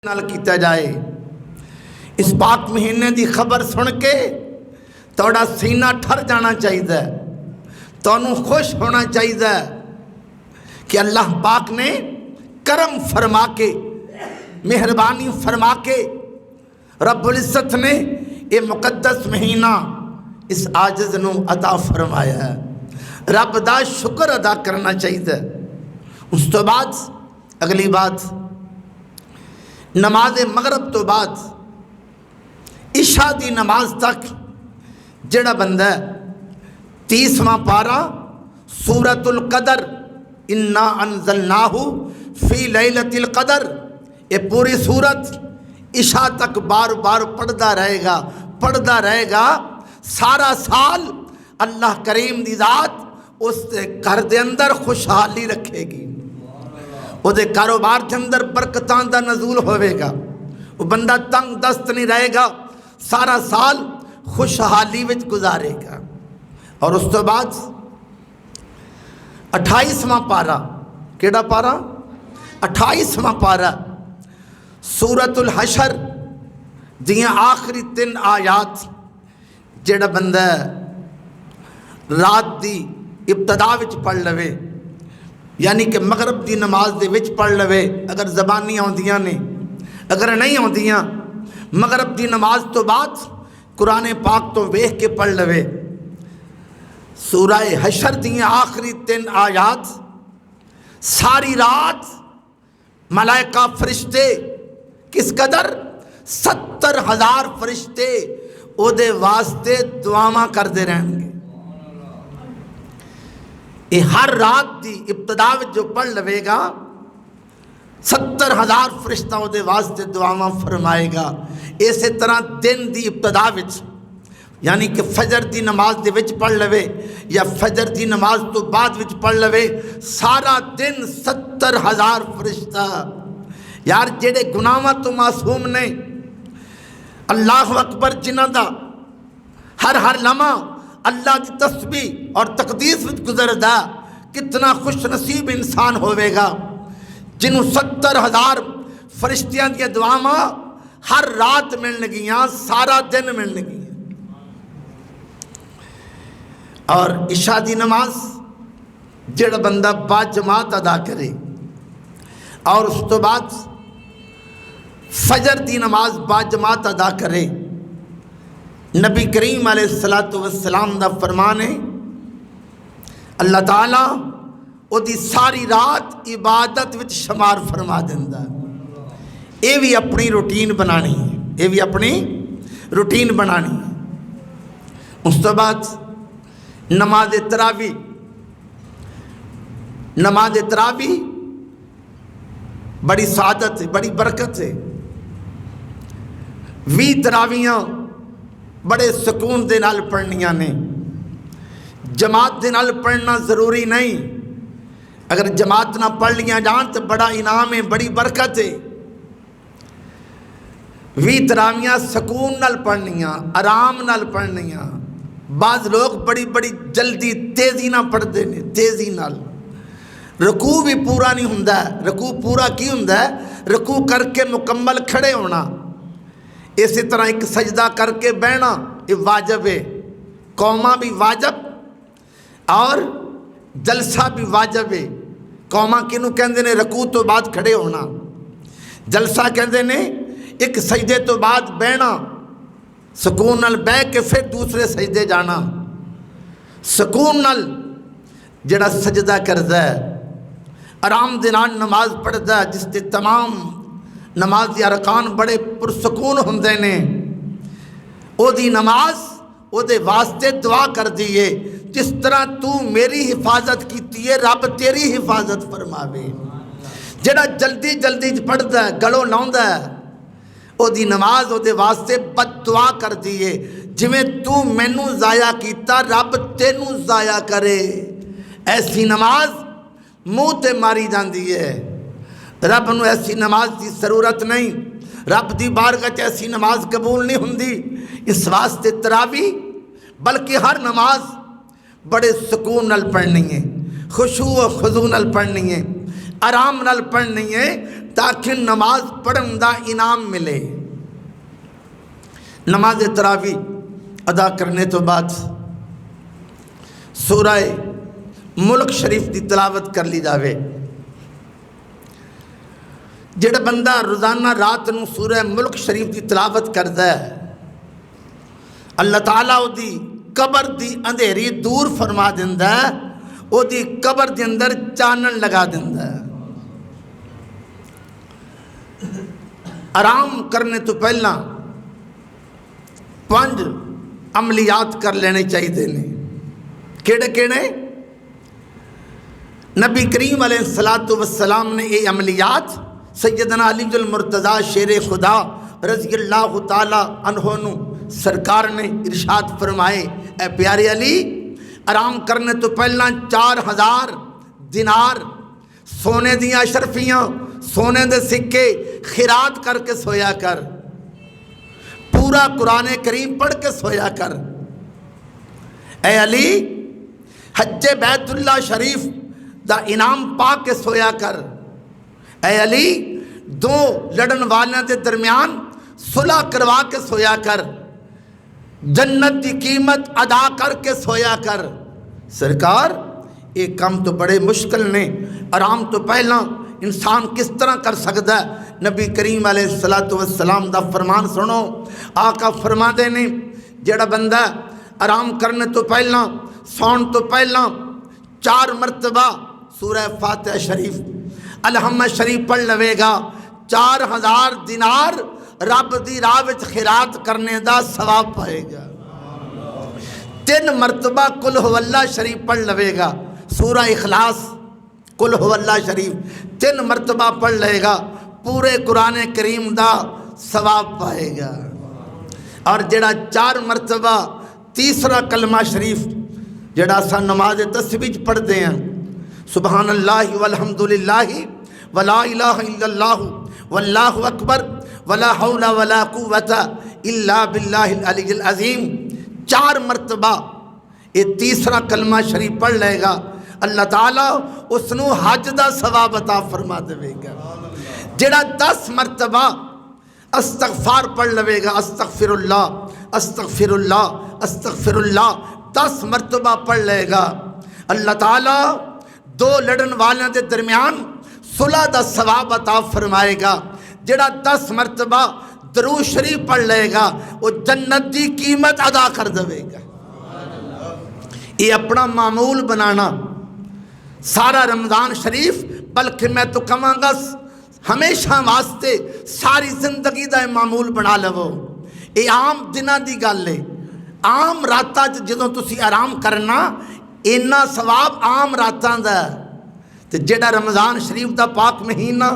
नाल कीता जाए। इस पाक महीने की खबर सुन के थोड़ा सीना ठर जाना चाहिए, तुहानू खुश होना चाहिए कि अल्लाह पाक ने करम फरमा के, मेहरबानी फरमा के रब्बुल इज़्ज़त ने ये मुकद्दस महीना इस आजिज़ नू अता फरमाया है। रब दा शुक्र अदा करना चाहिए। उस तो बाद अगली बात, नमाज मगरब तो बाद इशा की नमाज तक जड़ा बंदा 30वां पारा सूरतुल कदर इन्ना अनज़लनाहु फी लैलतिल कदर, ये पूरी सूरत इशा तक बार बार पढ़ता रहेगा। सारा साल अल्लाह करीम दी ज़ात उस घर दे अंदर खुशहाली रखेगी, उहदे कारोबार के अंदर बरकतां दा नज़ूल होवेगा, वो बंदा तंग दस्त नहीं रहेगा, सारा साल खुशहाली विच गुजारेगा। और उस तो बाद 28वां पारा, केड़ा पारा? 28वां पारा सूरतुल हशर दियां आखिरी 3 आयात जेड़ा बंदा रात दी इब्तदा विच पढ़ लवे, यानी कि मगरब की नमाज दे विच पढ़ लवे, अगर ज़बानी आउंदियां ने, अगर नहीं आउंदियां मगरब की नमाज तो बाद कुरान पाक तो वेख के पढ़ लवे। सूरह हशर दी आखिरी 3 आयात सारी रात मलाइका फरिश्ते किस कदर 70,000 फरिश्ते ओदे वास्ते दुआवां करते रहेंगे। ये हर रात की इब्तदा जो पढ़ लवेगा 70,000 फरिश्ता उहदे वास्ते दुआवां फरमाएगा। इस तरह दिन की इब्तदा विच, यानी कि फजर की नमाज दे विच पढ़ लवे या फजर की नमाज तो बाद विच पढ़ लवे, सारा दिन 70,000 फरिश्ता। यार जेड़े गुनाहां तो मासूम ने, अल्लाह अकबर जिन्हां दा हर लम्हा अल्लाह की तस्बीह और तकदीस विच गुजरदा, कितना खुश नसीब इंसान होवेगा जिन्हों 70,000 फरिश्तियां दी दुआवां हर रात मिलनगियां, सारा दिन मिलनगियां। और इशा दी नमाज जेड़ा बंदा बाजमात अदा करे, और उस तो बाद फजर दी नमाज बाजमात अदा करे। नबी करीम अलैहिस्सलातु वस्सलाम दा फरमान है, अल्लाह ताला ओदी सारी रात इबादत विच शुमार फरमा देंदा। ये भी अपनी रूटीन बनानी है, ये भी अपनी रूटीन बनानी है। उस तो बाद नमाज तरावी, नमाज तरावी बड़ी सादत है, बड़ी बरकत है। 20 तरावियाँ बड़े सुकून दे नाल पढ़नियां ने, जमात दे नाल पढ़ना ज़रूरी नहीं, अगर जमात ना पढ़ लिया जान तो बड़ा इनाम है, बड़ी बरकत है। 20 तरावियाँ सुकून नाल पढ़नियां, आराम नाल पढ़नियां। बाज़ लोग बड़ी बड़ी जल्दी तेज़ी ना पढ़ते हैं, तेज़ी नाल। रकू भी पूरा नहीं हुंदा, रकू पूरा की हुंदा है? रकू करके मुकम्मल खड़े होना। इसी तरह एक सजदा करके बहना ये वाजब है, कौमा भी वाजब और जलसा भी वाजब है। कौमा किनू कहते ने? रकू तो बाद खड़े होना। जलसा कहते ने एक सजदे तो बाद बहना, सुकून नाल बह के फिर दूसरे सजदे जाना। सुकून नाल जड़ा सजदा करदा है, आराम दे नाल नमाज पढ़दा है, जिसते तमाम नमाज के अरकान बड़े पुरसकून होंदे ने, ओदी नमाज ओदे वास्ते दुआ कर दी है, जिस तरह तू मेरी हिफाजत की है रब तेरी हिफाजत फरमावे। जड़ा जल्दी जल्दी पढ़दा है, गलों लाउंदा है, ओदी नमाज ओदे वास्ते बददुआ कर दी है, जिवें तू मैनू ज़ाया कीता रब तेनू ज़ाया करे। ऐसी नमाज मुँह ते मारी जाती है। रब नूं ऐसी नमाज की जरूरत नहीं, रब की बारगाह च ऐसी नमाज कबूल नहीं हुंदी। इस वास्ते तरावी बल्कि हर नमाज बड़े सुकून नाल पढ़नी है, खुशू और खुजू नाल पढ़नी है, आराम नाल पढ़नी है, ताकि नमाज पढ़न का इनाम मिले। नमाज तरावी अदा करने तो बाद सूरह मुल्क शरीफ की तिलावत कर ली जाए। जिहड़ा बंदा रोज़ाना रात को सूरह मुल्क शरीफ की तिलावत करता है, अल्लाह ताला उहदी कबर की अंधेरी दूर फरमा दिंदा है, उहदी कबर के अंदर चानन लगा दिंदा है। आराम करने तो पहला 5 अमलियात कर लेने चाहिए ने। केड़े केड़े? नबी करीम अलैहिस्सलातु वस्सलाम ने ये अमलियात सैयदना अली जुल मुर्तज़ा शेर खुदा रज़ी अल्लाह ताला अन्हो नु सरकार ने इरशाद फरमाए, ए प्यारे अली, आराम करने तो पहला 4000 दिनार सोने दियां अशरफियाँ, सोने दे सिक्के खिरात करके सोया कर, पूरा कुरान करीम पढ़ के सोया कर। ए अली, हज्जे बैतुल्ला शरीफ दा इनाम पा के सोया कर। ए अली, 2 लड़न वालों के दरमियान सुलह करवा के सोया कर, जन्नत की कीमत अदा करके सोया कर। सरकार, ये काम तो बड़े मुश्किल ने, आराम तो पहला इंसान किस तरह कर सकता है? नबी करीम अलैहिस्सलातु वस्सलाम दा फरमान सुनो। आका फरमाते ने, जेड़ा बंदा आराम करने तो पहला, सौन तो पहला 4 मरतबा सूरह फातिहा शरीफ, अलहम्मा शरीफ पढ़ लवेगा, 4000 दिनार रब दी राह विच खिरात करने का सवाब पाएगा। 3 मरतबा कुल हुवल्लाह शरीफ पढ़ लवेगा, सूरह इखलास कुल हुवल्लाह शरीफ 3 मरतबा पढ़ लेगा, पूरे कुरान करीम का सवाब पाएगा। और जड़ा 4 मरतबा तीसरा कलमा शरीफ जड़ा असा नमाज तस्बीह पढ़ते हैं, सुबहान अल्लाह वल्हम्दुलिल्लाहि वला इलाहा इल्लल्लाहु वल्लाहु अकबर वला हौला वला कुव्वता इल्ला बिल्लाहिल अलिय्यिल अज़ीम 4 मरतबा ये तीसरा कलमा शरीफ पढ़ लेगा, अल्लाह ताला उसनू हज का सवाब अता फरमा देगा। जेड़ा 10 मरतबा अस्तगफार पढ़ लवेगा, अस्तगफिरुल्लाह अस्तगफिरुल्लाह अस्तगफिरुल्लाह 10 मरतबा पढ़ लेगा, अल्लाह ताला 2 लड़न वालों के दरमियान सुलह का सवाब अता फरमाएगा। जेड़ा 10 मरतबा दरूद शरीफ पढ़ लेगा, वो जन्नत की कीमत अदा कर देगा। ये अपना मामूल बनाना सारा रमज़ान शरीफ, बल्कि मैं तो कहांगा हमेशा वास्ते सारी जिंदगी का मामूल बना लवो। ये आम दिनों की गल है, आम रातां जदों तुसी आराम करना, इन्ना सवाब आम रातां दा। तो जेड़ा रमज़ान शरीफ का पाक महीना,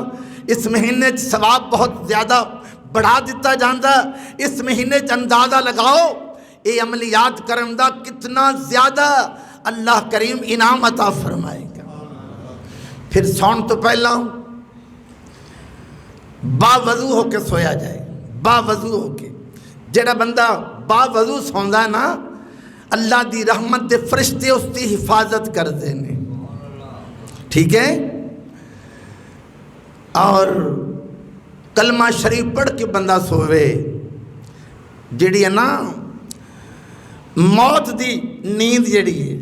इस महीने सवाब बहुत ज़्यादा बढ़ा दिता जाता। इस महीने अंदाज़ा लगाओ ये अमलियात करन दा कितना ज़्यादा अल्लाह करीम इनाम अता फरमाएगा। फिर सौन तो पहला बावजू होके सोया जाए, बावजू होके। जेड़ा बंदा बावजू सौंदा ना, अल्लाह की रहमत के फरिश्ते उसकी हिफाजत करते हैं, ठीक है। और कलमा शरीफ पढ़ के बंदा सोवे, जिहड़ी है ना मौत की नींद जिहड़ी है,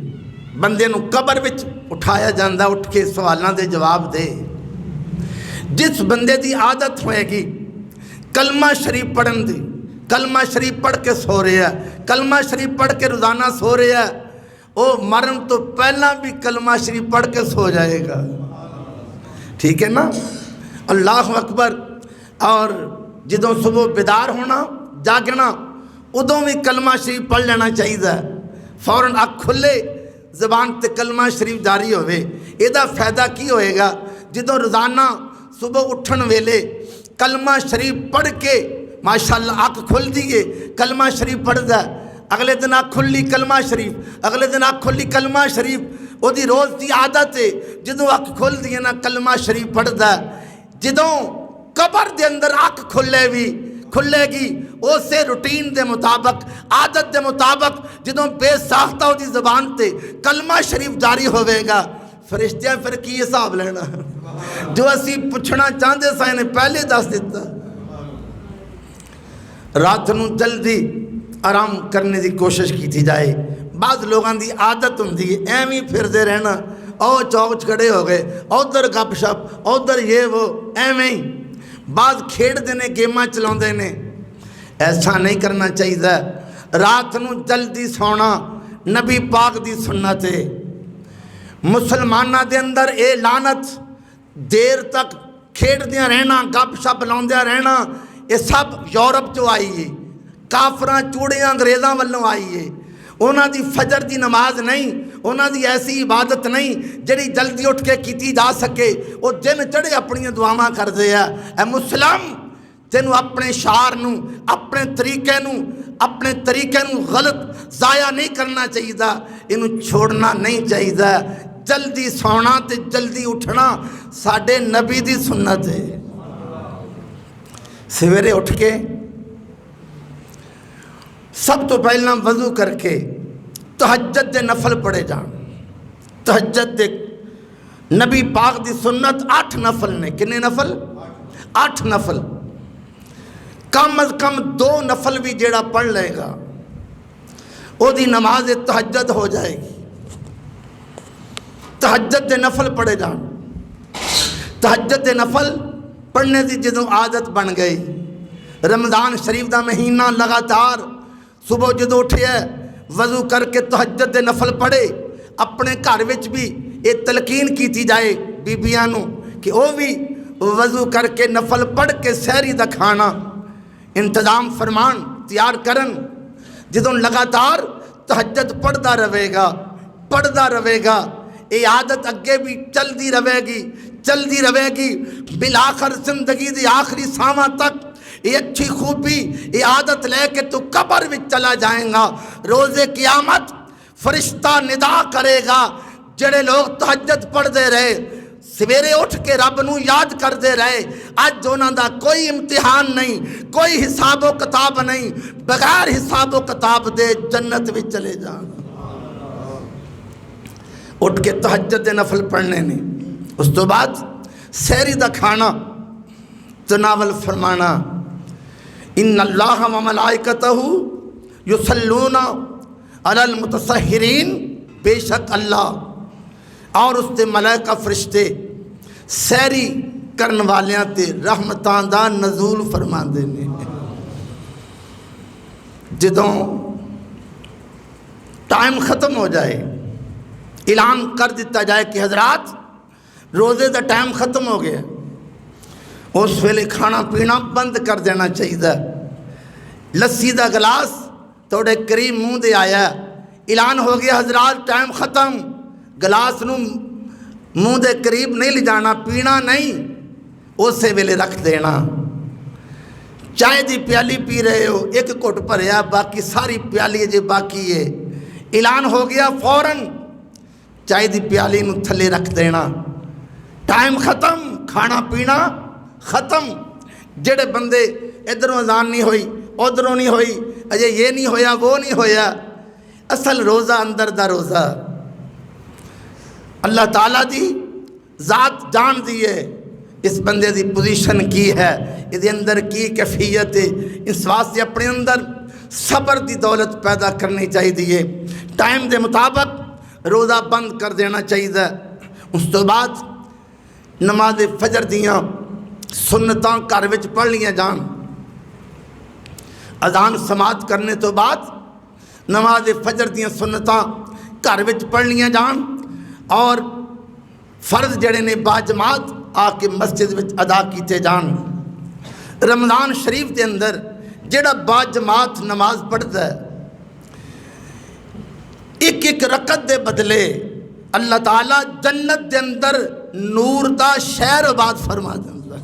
बंदे नूं कबर विच उठाया जाता, उठ के सवालों के जवाब दे। जिस बंदे की आदत होएगी कलमा शरीफ पढ़न की, कलमा शरीफ पढ़ के सो रहा है, कलमा शरीफ पढ़ के रोज़ाना सो रहा है, वो मरण तो पहला भी कलमा शरीफ पढ़ के सो जाएगा, ठीक है ना। अल्लाह अकबर। और जदों सुबह बेदार होना, जागना, उदों भी कलमा शरीफ पढ़ लेना चाहिए। फौरन अख खुले जबान ते कलमा शरीफ जारी होवे। इहदा फायदा की होएगा? जदों रोज़ाना सुबह उठन वेले कलमा शरीफ पढ़ के माशाअल्लाह अख खुल दिए, कलमा शरीफ पढ़दा, अगले दिन अख खुली कलमा शरीफ, अगले दिन अख खुली कलमा शरीफ, ओदी रोज़ की आदत है। जदों अख खुल दी ना कलमा शरीफ पढ़दा, जदों कबर के अंदर अख खुलेगी उस रूटीन के मुताबिक, आदत के मुताबिक, जदों बेसाख्ता उसकी जबान से कलमा शरीफ जारी होवेगा, फरिश्तियां फिर की हिसाब लेना। जो असी पुछना चाहते सा इन्हें पहले दस दिता। रात नूं जल्दी आराम करने की कोशिश की जाए। बाद लोगों की आदत होंदी है एवं ही फिरते रहना, और चौक खड़े हो गए, उधर गपशप, उधर ये वो, एवं ही बाद खेडते ने, गेमां चलाते ने। ऐसा नहीं करना चाहिए। रात नूं जल्दी सोना नबी पाक दी सुन्नत है। मुसलमाना दे अंदर ये लानत, देर तक खेडदियां रहना, गपशप लाउंदियां रहना, ये सब यूरोप चो आई है। काफरां चूड़ियां अंग्रेज़ों वालों आई है। उन्हां दी फजर की नमाज नहीं, उन्हां दी ऐसी इबादत नहीं जिहड़ी जल्दी उठ के की जा सके। वो दिन चढ़े अपनी दुआवां करते हैं। ए मुसलम, तेनू अपने शार नू, अपने तरीके नू गलत जाया नहीं करना चाहिए, इनू छोड़ना नहीं चाहिए। जल्दी सोना ते जल्दी उठना साडे नबी दी सुन्नत है। सवेरे उठ के सब तो पहला वजू करके तहज्जुद दे नफल पढ़े जान। तहज्जुद दे नबी पाक दी सुन्नत 8 नफल ने। किन्ने नफल? 8 नफल। कम अज कम 2 नफल भी जेड़ा पढ़ लेगा ओदी नमाज तहज्जुद हो जाएगी। तहज्जुद दे नफल पढ़े जान। तहज्जुद दे नफल पढ़ने की जो आदत बन गई, रमज़ान शरीफ का महीना लगातार सुबह जो उठे वजू करके तहज्जुद दे नफल पढ़े। अपने घर में भी ये तलकीन की जाए बीबियां नू कि वह भी वजू करके नफल पढ़ के सहरी का खाना इंतजाम फरमान, तैयार करन। जो लगातार तहज्जुद पढ़ता रहेगा, ये आदत अगे भी चलती रहेगी बिलाखर जिंदगी की आखिरी सावां तक। ये अच्छी खूबी, ये आदत लेके तू कब्र में चला जाएगा। रोज़े क़यामत फरिश्ता निदा करेगा, जड़े लोग तहज्जुद पढ़ते रहे, सवेरे उठ के रब नू याद करते रहे, अज उन्हां दा कोई इम्तिहान नहीं, कोई हिसाबो किताब नहीं, बगैर हिसाबो किताब दे जन्नत में चले जान। उठ के तहज्जुद दे नफल पढ़ने ने। उस तो बाद सहरी दा खाना तनावल फरमाना। इन्नल्लाह व मलाइकतहु युसल्लूना अलल मुतसहिरीन, बेशक अल्लाह और उसके मलाइका फरिश्ते सहरी करने वालियां ते रहमतां दा नज़ूल फरमाते ने। जदों टाइम ख़त्म हो जाए, ऐलान कर दिता जाए कि हजरात रोज़े का टाइम ख़त्म हो गया, उस वेले खाना पीना बंद कर देना चाहिए। लस्सी का गिलास थोड़े करीब मूँह दे आया, ऐलान हो गया हजरात टाइम ख़त्म, गिलास नूं मूँह दे करीब नहीं ले जाना, पीना नहीं, उस वेले रख देना। चाय की प्याली पी रहे हो, एक घुट भरिया, बाकी सारी प्याली जे बाकी है, ऐलान हो गया फौरन चाय की प्याली नूं थले रख देना। टाइम ख़त्म, खाना पीना ख़त्म। जेड़े बंदे इधरों अजान नहीं हुई, उधरों नहीं हुई, अजे ये नहीं होया, वो नहीं होया, असल रोज़ा अंदर दा रोज़ा। अल्लाह ताला दी ज़ात जान दी है इस बंदे की पोजीशन की है, ये अंदर की कैफियत है। इस वास्ते अपने अंदर सब्र की दौलत पैदा करनी चाहिए। टाइम के मुताबिक रोज़ा बंद कर देना चाहिए। उस तो बाद नमाज फजर दियाँ सुन्नतां घर विच पढ़ लिया जान। अजान समाप्त करने तो बाद नमाज फजर दियाँ सुन्नतां घर विच पढ़ लिया जान और फर्ज जड़े ने बाजमात आके मस्जिद विच अदा किए जान। रमज़ान शरीफ के अंदर जेड़ा बाजमात नमाज पढ़ता है, एक एक रकत के बदले अल्लाह ताला जन्नत के अंदर नूर का शहर आबाद फरमा देंदा।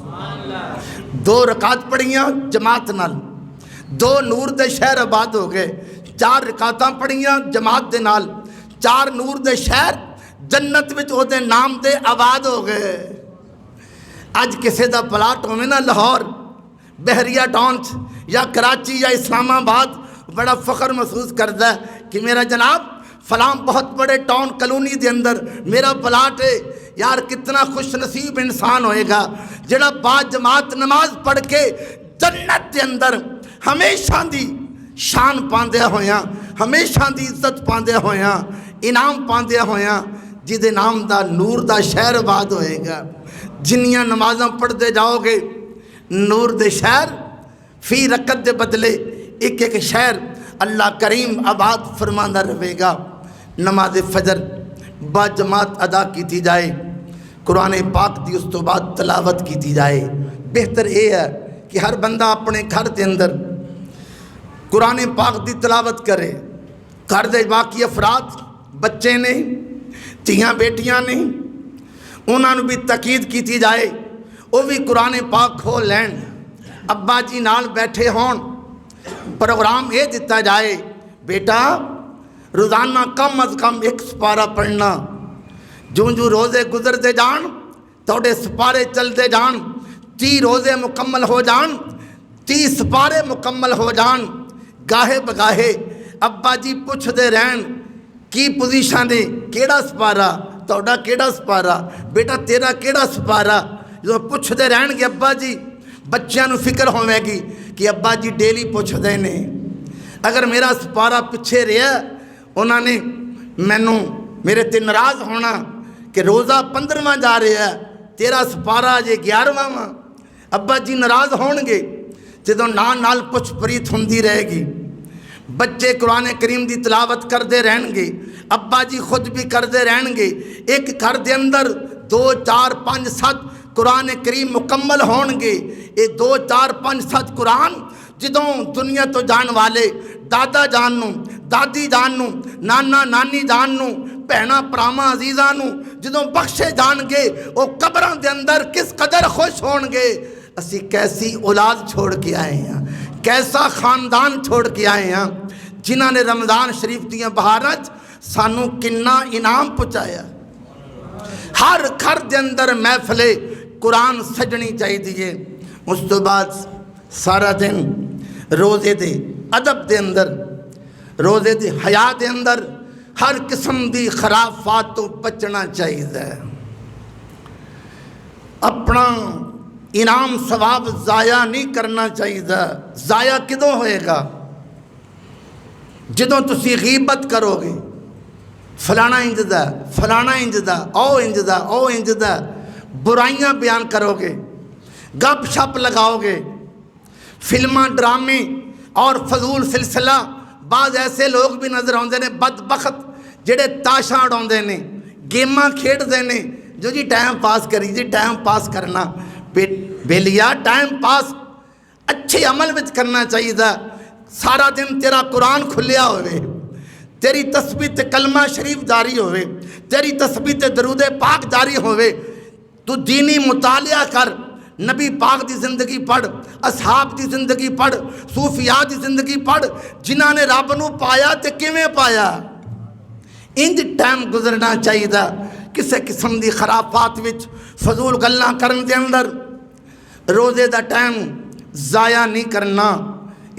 2 रकात पढ़ियाँ जमात नाल, 2 नूर के शहर आबाद हो गए। 4 रकातां पढ़ियाँ जमात के नाल, 4 नूर के शहर जन्नत विच ओहदे नाम ते आबाद हो गए। अज किसी का प्लाट होवे ना लाहौर, बहरिया टाउन या कराची या इस्लामाबाद, बड़ा फख्र महसूस करता है कि मेरा जनाब फलां बहुत बड़े टाउन कलोनी के अंदर मेरा प्लाट है, यार कितना खुश नसीब इंसान होएगा जिहड़ा बाजमात नमाज पढ़ के जन्नत के अंदर हमेशा दी शान पांदे होया, हमेशा दी इज्जत पांदे होया, इनाम पांदे होया, जिहदे नाम दा नूर दा शहर आबाद होएगा। जिन्नियां नमाज़ां पढ़ते जाओगे नूर दे शहर, फी रकत दे बदले एक एक शहर अल्लाह करीम आबाद फरमांदा रहेगा। नमाज फजर बाजमात अदा की जाए, कुरान पाक की उस तो बाद तलावत की जाए। बेहतर यह है कि हर बंदा अपने घर के अंदर कुरान पाक की तलावत करे। घर के बाकी अफराद बच्चे ने, धीआं बेटियां ने, उन्होंने भी तकीद की जाए, वो भी कुरान पाक खोल लैन। अब्बा जी नाल बैठे होन, प्रोग्राम ये दिता जाए, बेटा रोज़ाना कम अज़ कम एक सपारा पढ़ना। जूं जूं रोज़े गुजरते जान थोड़े सपारे चलते जान, 30 रोज़े मुकम्मल हो जान, 30 सपारे मुकम्मल हो जान। गाहे बगाहे अब्बा जी पुछते रहन की पोजीशन है, केड़ा सपारा तोड़ा, केड़ा सपारा बेटा तेरा, केड़ा सपारा। जो पुछते रहनगे अब्बा जी, बच्चों को फिक्र होगी कि अब्बा जी डेली पुछते ने। अगर मेरा सपारा पिछे रहा, उन्होंने मैनू मेरे ते नाराज़ होना कि रोज़ा 15वां जा रहा है, तेरा सपारा अजे 11वां वा। अब्बा जी नाराज़ होणगे जो नाल पुछ परीत होंदी रहेगी। बच्चे कुरान करीम की तलावत करते रहनगे, अब्बा जी खुद भी करते रहनगे। एक घर के अंदर 2 4 5 7 कुरान करीम मुकम्मल होणगे। ये 2 4 5 7 कुरान जदों दुनिया तो जान वाले दादा जान नू, दादी जान नू, नाना नानी जान नू, भैणा भरावां अजीज़ां नू जदों बख्शे जाणगे, वो कब्रां दे अंदर किस कदर खुश होणगे। असी कैसी औलाद छोड़ के आए हैं, कैसा खानदान छोड़ के आए हैं, जिन्हां ने रमज़ान शरीफ दियां बहारां सानू किन्ना इनाम पहुँचाया। हर घर के अंदर महफिले कुरान सजनी चाहिए। उस तो बाद सारा दिन रोज़े दे अदब के अंदर, रोज़े दे हया के अंदर हर किस्म की खराफात तो बचना चाहिए। अपना इनाम सवाब ज़ाया नहीं करना चाहिए। ज़ाया किदों होएगा? जदों तुसी गीबत करोगे, फलाना इंजदा, फलाना इंजदा, ओ इंजदा, ओ इंजदा, बुराइयां बयान करोगे, गप शप लगाओगे, फिल्मा ड्रामे और फजूल सिलसिला। बाद ऐसे लोग भी नज़र आते हैं बदबख्त जेड़े ताशा उड़ाते ने, गेमां खेडते ने, जो जी टाइम पास करी जी, टाइम पास करना। बेलिया टाइम पास अच्छे अमल में करना चाहिए। सारा दिन तेरा कुरान खुलिया होवे, तेरी तस्बीह ते कलमा शरीफ जारी होवे, तेरी तस्बीह ते दरूद पाक जारी होवे। तू दीनी मुतालिया कर, नबी पाक की जिंदगी पढ़, असहाब की जिंदगी पढ़, सूफिया की जिंदगी पढ़, जिन्हों ने रब नूं पाया तो किवें पाया। इंज टाइम गुजरना चाहिए। किसी किस्म की खराफात विच फजूल गल्लां करन दे अंदर रोज़े का टाइम ज़ाया नहीं करना।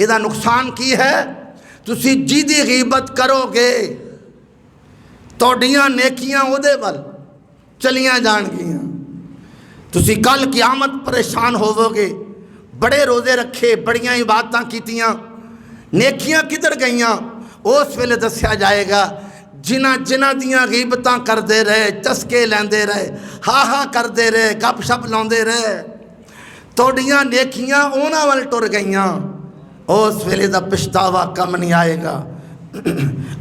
इहदा नुकसान की है? तुसी जिहदी गीबत करोगे तुहाडियां नेकियां उहदे वल चलियां जाणगियां। तुसी कल क़यामत परेशान होवोगे। बड़े रोज़े रखे, बड़ियां इबादतां कीतियां, नेकियां किधर गईयां? उस वेले दस्या जाएगा। जिन्हां जिन्हां दियां गीबतां करते रहे, चस्के लैंदे रहे, हा हा करते रहे, गप शप लाउंदे रहे, तुहाडियां नेकियां उन्हां वल टुर गईयां। उस वेले दा पछतावा कम नहीं आएगा।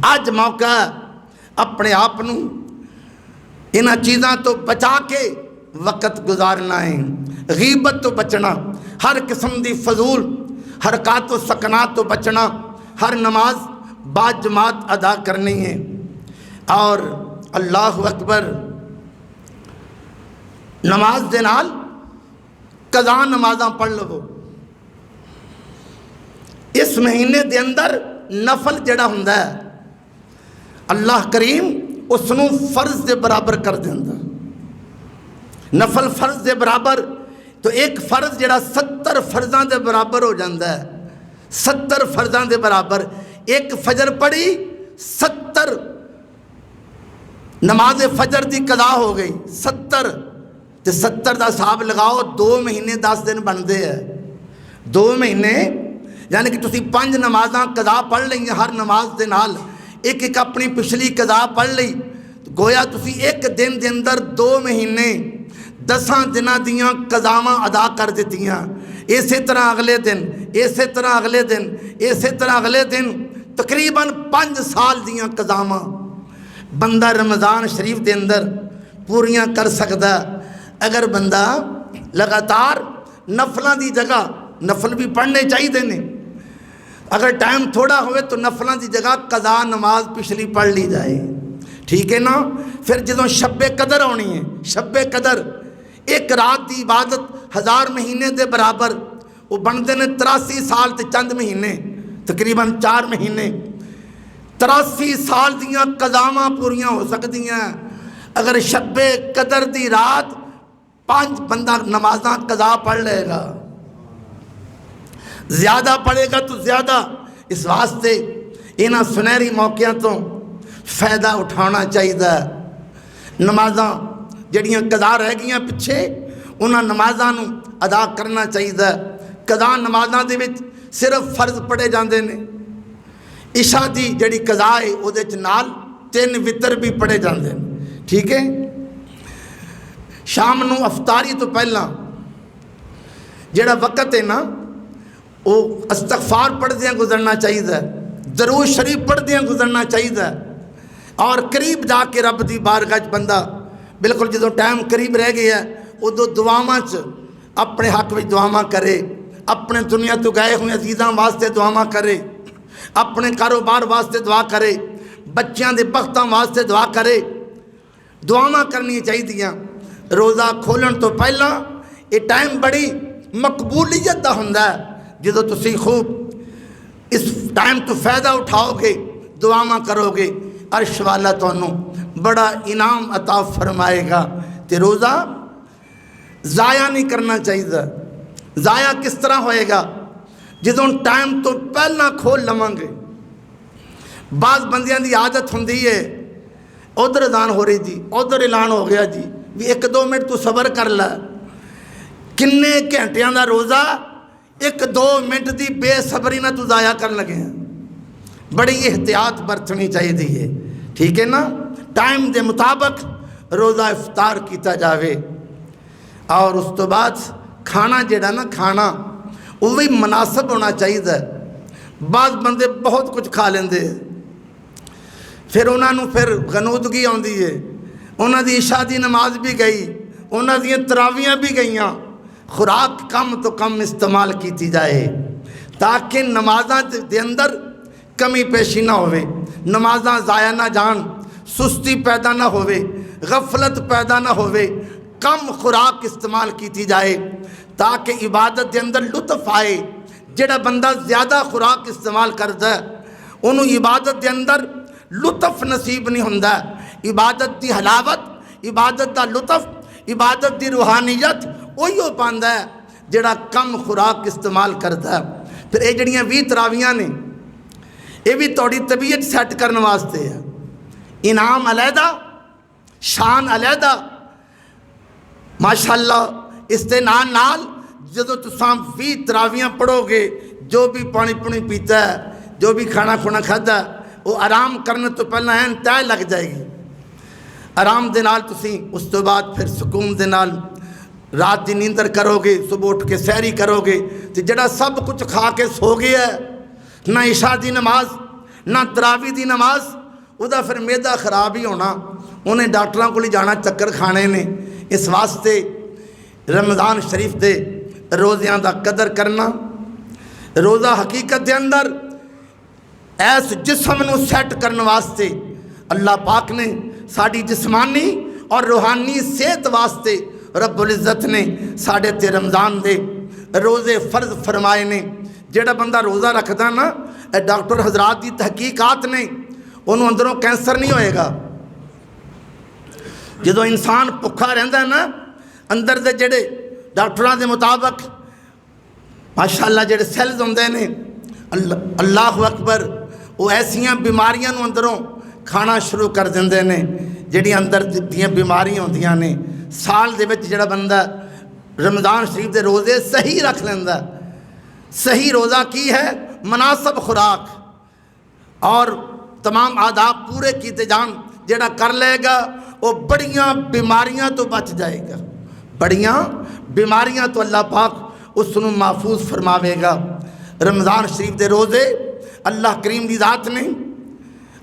अज मौका अपने आप नूं इन्हां चीज़ां तो बचा के वक़्त गुजारना है। गीबत तो बचना, हर किस्म की फजूल हरकत व सकनात तो बचना, हर नमाज बाजमात अदा करनी है। और अल्लाह अकबर नमाज दे नाल कज़ा नमाज़ां पढ़ लवो। इस महीने के अंदर नफल जड़ा हुंदा है अल्लाह करीम उसनू फर्ज के बराबर कर देंदा। नफल फर्ज के बराबर तो एक फर्ज जड़ा 70 फर्जां के बराबर हो जाता है। 70 फर्जां के बराबर। एक फजर पढ़ी 70 नमाज फजर की कदा हो गई 70 तो 70 का हिसाब लगाओ 2 महीने 10 दिन बनते हैं 2 महीने यानी कि तुसी 5 नमाज़ां कदा पढ़ लईयां हर नमाज के नाल एक एक अपनी पिछली कदा पढ़ ली गोया तुसी एक दिन के अंदर 2 महीने 10 दिनों दियाँ कदावां अदा कर दित्तियां। इस तरह अगले दिन इस तरह अगले दिन इस तरह अगले दिन तकरीबन 5 साल दियाँ कदावां बंदा रमज़ान शरीफ के अंदर पूरियां कर सकता। अगर बंदा लगातार नफलों की जगह नफल भी पढ़ने चाहिए ने अगर टाइम थोड़ा हो तो नफलों की जगह कदा नमाज पिछली पढ़ ली जाए ठीक है ना। फिर जो शब्बे कदर आनी है शब्बे कदर एक रात की इबादत 1000 महीने के बराबर वो बनते हैं 83 साल ते चंद महीने तकरीबन 4 महीने 83 साल दियाँ कदावां पूरियां हो सकदियाँ। अगर शब्बे कदर की रात 5 बंदा नमाज़ां कदा पढ़ लेगा ज़्यादा पढ़ेगा तो ज़्यादा। इस वास्ते इन्हां सुनहरी मौक़िਆਂ तो फ़ायदा उठाना चाहिए। नमाज़ां जड़ियाँ कदा रह गई पिछे उन्हां नमाज़ां नूं अदा करना चाहिए। कदा नमाज़ां दे विच सिर्फ फर्ज पढ़े जाते हैं। इशा की जड़ी कदा है उहदे च नाल 3 वितर भी पढ़े जाते हैं ठीक है। शाम नूं अफतारी तो पहला जिहड़ा वक़्त है ना वो इस्तग़फ़ार पढ़दियां गुजरना चाहिए दरूद शरीफ पढ़दियां गुजरना चाहिए और करीब जाके रब की बारगाह च बंदा बिल्कुल जो टाइम करीब रह गया उदों दुआवां च अपने हक में दुआवां करे अपने दुनिया तो गए हुए अजीज़ां वास्ते दुआवां करे अपने कारोबार वास्ते दुआ करे बच्चों के बख्तां वास्ते दुआ करे दुआवां करनी चाहिए। रोज़ा खोलन तो पहला ये टाइम बड़ी मकबूलियत का हुंदा है जो तुसी खूब इस टाइम तो फ़ायदा उठाओगे दुआवां करोगे अर्श वाला तुहानू बड़ा इनाम अता फरमाएगा। तो रोज़ा ज़ाया नहीं करना चाहिए। ज़ाया किस तरह होएगा जो टाइम तो पहला खोल लवांगे। बाज़ बंदियां की आदत होंदी है उधर अज़ान हो रही जी उधर ऐलान हो गया जी भी 1-2 मिनट तू सबर कर ला। किन्ने घंटियां का रोज़ा 1-2 मिनट की बेसबरी ना तू ज़ाया कर लगे हैं। बड़ी एहतियात बरतनी चाहिए ठीक है ना। टाइम के मुताबिक रोज़ा इफ्तार किया जाए और उस तो बाद खाना जिहड़ा ना खाना वो भी मुनासिब होना चाहिए। बाज़ बंदे बहुत कुछ खा लेंदे फिर उन्होंने फिर गनूदगी आती है उन्हों की इशा की नमाज भी गई उन्हों दी तरावियाँ भी गईयां। खुराक कम तो कम इस्तेमाल की जाए ताकि नमाज़ां के अंदर कमी पेशी ना होवे नमाज़ां ज़ाया ना जान सुस्ती पैदा ना होवे गफलत पैदा ना होवे कम खुराक इस्तेमाल की जाए ताकि इबादत के अंदर लुत्फ आए। जिहड़ा बंदा ज़्यादा खुराक इस्तेमाल करता उन्होंने इबादत के अंदर लुत्फ नसीब नहीं होंदा। इबादत की हलावत इबादत का लुत्फ इबादत की रूहानियत वही हो पाता है जिहड़ा कम खुराक इस्तेमाल करता है। फिर ये जड़ियाँ 20 तरावियाँ ने ये भी थोड़ी तबीयत सैट करने वास्ते है। इनाम अलहदा शान अलहदा माशाअल्लाह। इस दे नाल जो तुसां 20 तरावियाँ पढ़ोगे जो भी पानी पुनी पीता है जो भी खाना खुना खाता वो आराम करने तो पहला एन तय लग जाएगी। आराम दे नाल तुसी उस तो बाद फिर सुकून दे नाल रात की नींदर करोगे सुबह उठ के सैरी करोगे तो जड़ा सब कुछ खा के सो गया ना इशा की नमाज ना तरावी की नमाज वह फिर मेदा खराब ही होना। उन्हें डॉक्टरों को जाना चक्कर खाने ने। इस वास्ते रमज़ान शरीफ के रोज़ियां का कदर करना। रोज़ा हकीकत के अंदर ऐस जिस्म नूं सैट करने वास्ते अल्लाह पाक ने साड़ी जिस्मानी और रूहानी सेहत वास्ते रब्बुल इज़्ज़त ने साढ़े ते रमज़ान दे रोज़े फर्ज फरमाए ने। जिहड़ा बंदा रोज़ा रखदा ना डॉक्टर हजरात की तहकीकात ने उन्होंने अंदरों कैंसर नहीं होएगा। जो इंसान भुखा रहिंदा ना अंदर दे जिहड़े डॉक्टरों के मुताबिक माशाअल्लाह जिहड़े सैल्स होंदे ने अल्लाह अकबर वो ऐसियां बीमारियां नूं अंदरों खाना शुरू कर देंदे ने ਜਿਹੜੀਆਂ ਅੰਦਰ ਦੀਆਂ ਬਿਮਾਰੀਆਂ ਹੁੰਦੀਆਂ ਨੇ। ਸਾਲ ਦੇ ਵਿੱਚ ਜਿਹੜਾ ਬੰਦਾ रमज़ान शरीफ के रोज़े सही रख लेंदा। सही रोज़ा की है, मुनासिब खुराक और तमाम आदाब पूरे किए जान, जेड़ा कर लेगा वो बड़ियां बीमारियां तो बच जाएगा। बड़ियां बीमारियां तो अल्लाह पाक उसनू महफूज फरमावेगा। रमज़ान शरीफ के रोज़े अल्लाह करीम की ज़ात ने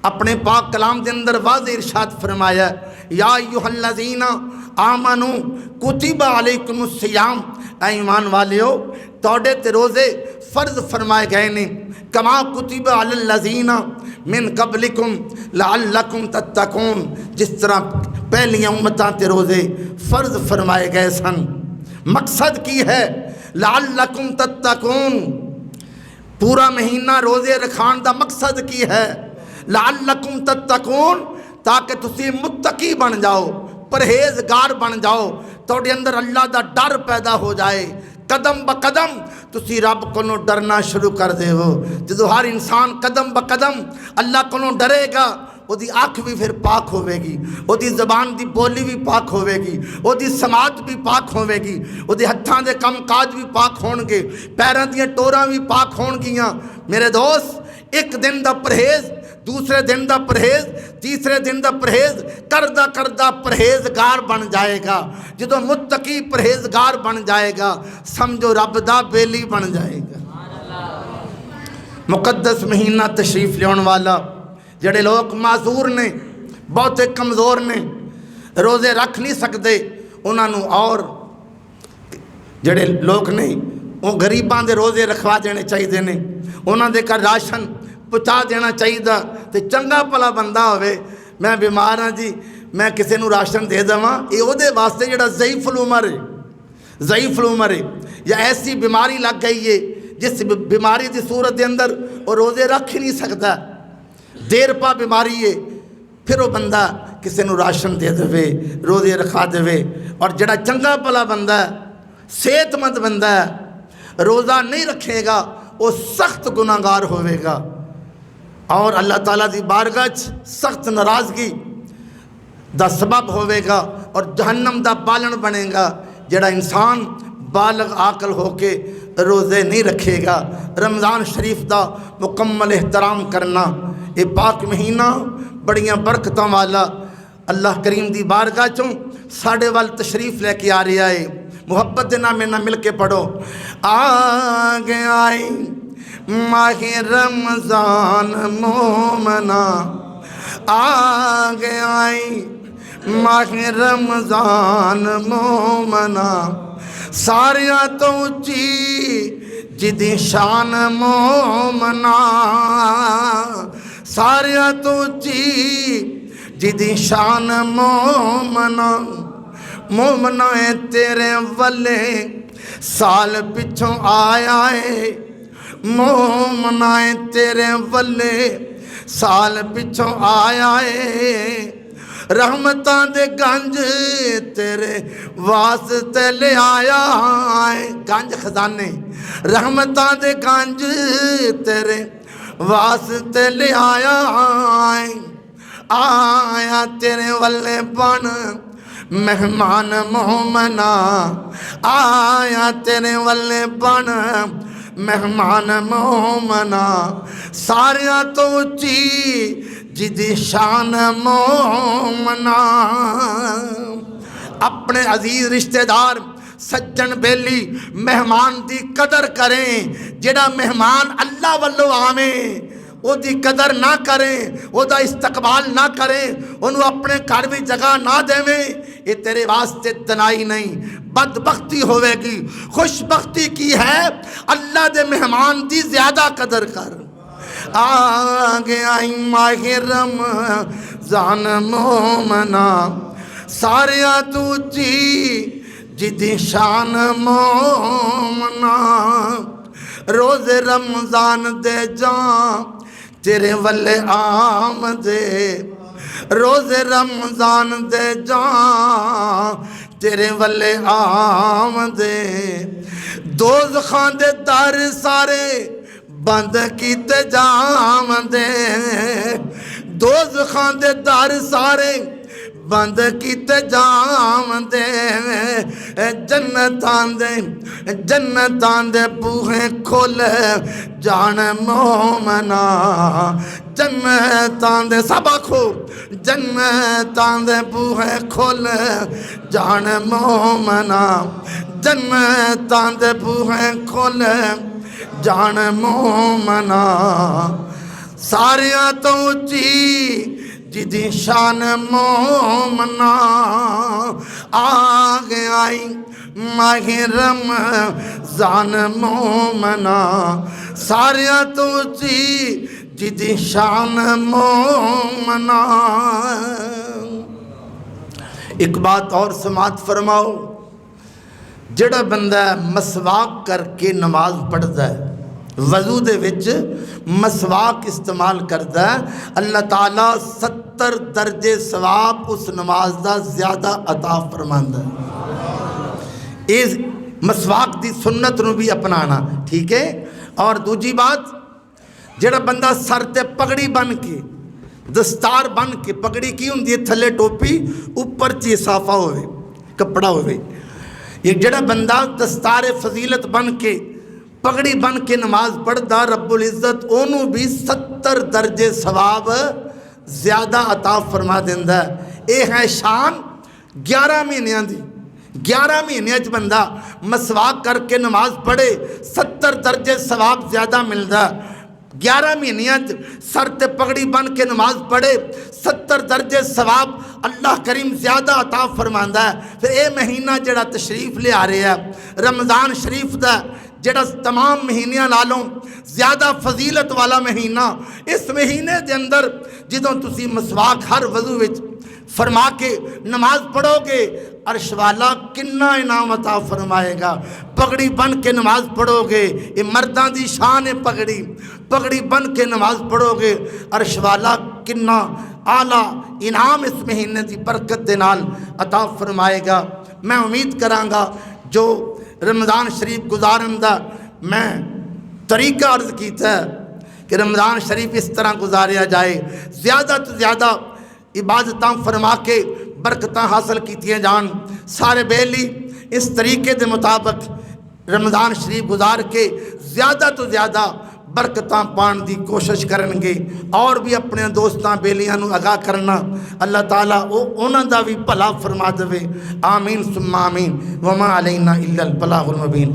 अपने पाक कलाम के अंदर वाज़े इरशाद फरमाया, या अय्युहल्लज़ीना आमनू कुतिबा अलैकुमुस्सियाम, ईमान वालियो तोड़े ते रोज़े फ़र्ज फरमाए गए ने, कमा कुतिबा अलल्लज़ीना मिन कबलिकुम लअल्लकुम तत्तकून, जिस तरह पहलियां उम्मतां ते रोज़े फ़र्ज फरमाए गए सन। मकसद की है, लअल्लकुम तत्तकून, पूरा महीना रोज़े रखान का मकसद की है, लअल्लकुम तत्तकून, ताकि तुसी मुत्तकी बन जाओ, परहेजगार बन जाओ, तोड़े अंदर अल्लाह का डर पैदा हो जाए। कदम ब कदम तुसी रब को डरना शुरू कर देवो। जो हर इंसान कदम ब कदम अल्लाह को डरेगा, ओदी अख भी फिर पाक होवेगी, ओदी ज़बान की बोली भी पाक होवेगी, ओदी समात भी पाक होवेगी, ओदे हत्थां दे कम काज भी पाक होणगे, पैरां दीयां टोरां भी पाक होणगियां। मेरे दोस्त, एक दिन का परहेज, दूसरे दिन का परहेज, तीसरे दिन का परहेज करदा करदा परहेजगार बन जाएगा। जो मुत्तकी परहेजगार बन जाएगा, समझो रब दा बेली बन जाएगा। मुकद्दस महीना तशरीफ लियाउण वाला, जड़े लोग माजूर ने, बहुते कमज़ोर ने, रोज़े रख नहीं सकते, उन्होंने और जड़े लोग ने वो गरीबां दे रोज़े रखवा देने चाहिए ने, उन्होंने घर राशन पहुँचा देना चाहिए। तो चंगा भला बंदा होवे, मैं बीमार हाँ जी, मैं किसी को राशन दे देवां, ये उहदे वास्ते जिहड़ा ज़ईफ़ुल उमर है, ज़ईफ़ुल उमर है, या ऐसी बीमारी लग गई है जिस बीमारी की सूरत के अंदर वो रोज़े रख ही नहीं सकता, देर पा बीमारी है, फिर वो बंदा किसी को राशन दे दे, रोज़े रखा दे। और जिहड़ा चंगा भला बंदा है, सेहतमंद बंदा है, रोज़ा नहीं रखेगा, वो सख्त गुनाहगार होवेगा और अल्लाह ताला की बारगाह सख्त नाराज़गी का सबब होवेगा और जहन्नम का बालन बनेगा। जिहड़ा इंसान बालग आकल होके रोज़े नहीं रखेगा। रमज़ान शरीफ का मुकम्मल एहतराम करना, ये पाक महीना बड़ियां बरकतों वाला अल्लाह करीम की बारगाह चों साढ़े वाल तशरीफ़ लेके आ रहा है। मुहब्बत के नाम मेरे नाल मिल के पढ़ो, आ गया माहे रमज़ान मोमना, आ गया माहे रमज़ान मोमना, सारिया तो उच्ची जिदी शान मोमना, सारिया तो उच्ची जिदी शान मोमना, मोमना तेरे वल्ले साल पिछों आया है, मोमना तेरे वल्ले साल पिछों आया है, रहमतां दे गंज तेरे वास्ते ले आया है। गंज खजाने, रहमतां दे गंज तेरे वास्ते ले आया है। आया तेरे वल्ले बन मेहमान मोमना, आया तेरे वल्ले बन मेहमान मोमना, सारिया तो उच्ची जिदी शान मोमना। अपने अजीज रिश्तेदार सज्जन बेली मेहमान की कदर करें। जिहड़ा मेहमान अल्लाह वल्लों आवे ओदी कदर ना करें, ओदा इस्तकबाल ना करें, उन्होंने अपने घर भी जगह ना देवें, ये तेरे वास्ते तनाई नहीं, बदबख्ती होवेगी। खुशबख्ती की है अल्लाह दे मेहमान की ज्यादा कदर कर। आ गया माहे रमज़ान मोमना, सारिया तुझी जिदी शान मोमना, रोज़े रमज़ान दे जा तेरे वल्ले आम दे, रोज़े रमज़ान दे जा तेरे वल्ले आम दे। दोज़खां दे दर सारे बंद कीते जाम दे, दोज़खां दे दर सारे बंद कीते जावंदे जन्नतां दे बूहे खोल जान मोमना जन्नतां दे सब आखो जन्नतां दे बूहे खोल जान मोमना जन्नतां दे बूहे खोल जान मोमना सारियां तो उच्ची जिदी शान मोमना आगे आई माहिरम जान मोमना सारियां तो उच्ची जिदी शान मोमना। एक बात और समात फरमाओ, जेड़ा बंदा मसवाक करके नमाज पढ़ता है, वजू दे विच मसवाक इस्तेमाल करता है, अल्लाह ताला 70 दर्जे सवाब उस नमाज दा ज़्यादा अता फरमांदा है। इस मसवाक दी सुन्नत नूं भी अपनाना, ठीक है। और दूजी बात, जेड़ा बंदा सर ते पगड़ी बन के दस्तार बन के, पगड़ी की हुंदी है थल्ले टोपी ऊपर चीसाफा होवे कपड़ा होवे, ये जेड़ा बंदा दस्तार फजीलत बन के पगड़ी बन के नमाज पढ़दा, रब्बुल इज़्ज़त ओनू भी 70 दर्जे सवाब ज़्यादा अता फरमा देंदा। ये है शान 11 महीनों की। 11 महीनों बंदा मसवाक करके नमाज पढ़े 70 दर्जे सवाब ज़्यादा मिलता। 11 महीनों सर ते पगड़ी बन के नमाज पढ़े 70 दर्जे सवाब अल्लाह करीम ज़्यादा अता फरमांदा है। फिर ये महीना जड़ा तशरीफ ले आ रहा है रमज़ान शरीफ का, जड़ा तमाम महीनों नालों ज़्यादा फजीलत वाला महीना, इस महीने के अंदर जदों तुसी मसवाक हर वजू विच फरमा के नमाज पढ़ोगे, अर्श वाला किन्ना इनाम अता फरमाएगा। पगड़ी बन के नमाज पढ़ोगे, ये मर्दां दी शान है पगड़ी, पगड़ी बन के नमाज पढ़ोगे, अर्श वाला किन्ना आला इनाम इस महीने की बरकत दे नाल अता फरमाएगा। मैं उम्मीद करांगा जो रमज़ान शरीफ गुजारन दा मैं तरीका अर्ज किया कि रमज़ान शरीफ इस तरह गुजारिया जाए, ज़्यादा तो ज़्यादा इबादत फरमा के बरकत हासिल की जान। सारे बेली इस तरीके के मुताबिक रमज़ान शरीफ गुजार के ज़्यादा तो ज़्यादा बरकत पाने की कोशिश करेंगे और भी अपने दोस्तों बेलियां आगाह करना। अल्लाह ताला उन्हां दा भी भला फरमा देवे। आमीन सुम्मा आमीन। वमा अलैना इल्लल बलागुल मुबीन।